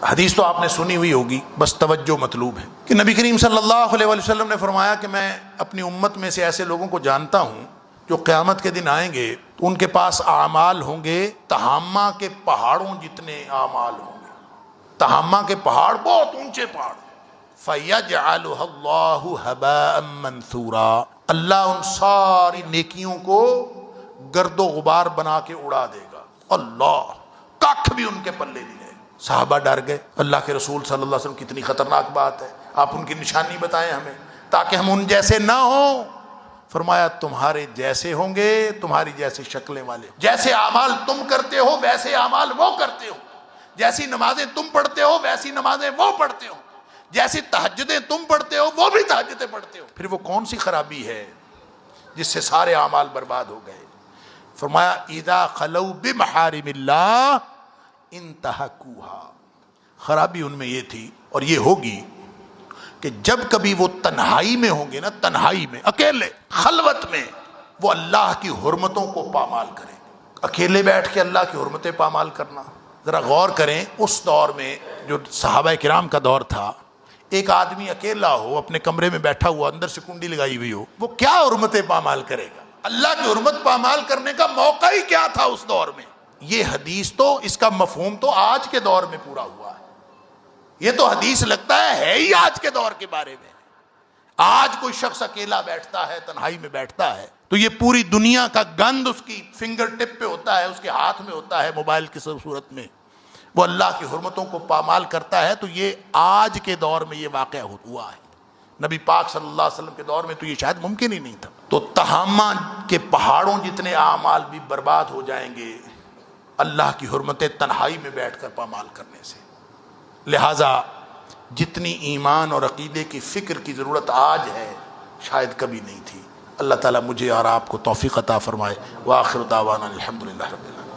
حدیث تو آپ نے سنی ہوئی ہوگی، بس توجہ مطلوب ہے کہ نبی کریم صلی اللہ علیہ وسلم نے فرمایا کہ میں اپنی امت میں سے ایسے لوگوں کو جانتا ہوں جو قیامت کے دن آئیں گے تو ان کے پاس اعمال ہوں گے تہامہ کے پہاڑوں جتنے اعمال ہوں گے. تہامہ کے پہاڑ بہت اونچے پہاڑ. فَيَجْعَلُهَا اللَّهُ هَبَاءً مَنْثُورًا، اللہ ان ساری نیکیوں کو گرد و غبار بنا کے اڑا دے گا. اللہ ککھ بھی ان کے پلے نہیں ہے. صحابہ ڈر گئے. اللہ کے رسول صلی اللہ علیہ وسلم کتنی خطرناک بات ہے، آپ ان کی نشانی بتائیں ہمیں تاکہ ہم ان جیسے نہ ہوں. فرمایا تمہارے جیسے ہوں گے، تمہاری جیسی شکلیں والے، جیسے اعمال تم کرتے ہو ویسے اعمال وہ کرتے ہو، جیسی نمازیں تم پڑھتے ہو ویسی نمازیں وہ پڑھتے ہو، جیسی تہجدیں تم پڑھتے ہو وہ بھی تہجدیں پڑھتے ہو. پھر وہ کون سی خرابی ہے جس سے سارے اعمال برباد ہو گئے؟ فرمایا اذا خلوا بمحارم اللہ انتہکوہا. خرابی ان میں یہ تھی اور یہ ہوگی کہ جب کبھی وہ تنہائی میں ہوں گے نا، تنہائی میں اکیلے خلوت میں، وہ اللہ کی حرمتوں کو پامال کریں. اکیلے بیٹھ کے اللہ کی حرمتیں پامال کرنا، ذرا غور کریں. اس دور میں جو صحابہ کرام کا دور تھا، ایک آدمی اکیلا ہو اپنے کمرے میں بیٹھا ہوا، اندر سے کنڈی لگائی ہوئی ہو، وہ کیا حرمتیں پامال کرے گا؟ اللہ کی حرمت پامال کرنے کا موقع ہی کیا تھا اس دور میں؟ یہ حدیث تو اس کا مفہوم تو آج کے دور میں پورا ہوا ہے. یہ تو حدیث لگتا ہے ہی آج کے دور کے بارے میں. آج کوئی شخص اکیلا بیٹھتا ہے، تنہائی میں بیٹھتا ہے، تو یہ پوری دنیا کا گند اس کی فنگر ٹپ پہ ہوتا ہے، اس کے ہاتھ میں ہوتا ہے، موبائل کی صورت میں. وہ اللہ کی حرمتوں کو پامال کرتا ہے. تو یہ آج کے دور میں یہ واقعہ ہوا ہے. نبی پاک صلی اللہ علیہ وسلم کے دور میں تو یہ شاید ممکن ہی نہیں تھا. تو تہامہ کے پہاڑوں جتنے اعمال بھی برباد ہو جائیں گے اللہ کی حرمتیں تنہائی میں بیٹھ کر پامال کرنے سے. لہٰذا جتنی ایمان اور عقیدے کی فکر کی ضرورت آج ہے شاید کبھی نہیں تھی. اللہ تعالیٰ مجھے اور آپ کو توفیق عطا فرمائے. وآخر دعوانا الحمدللہ رب العالمین.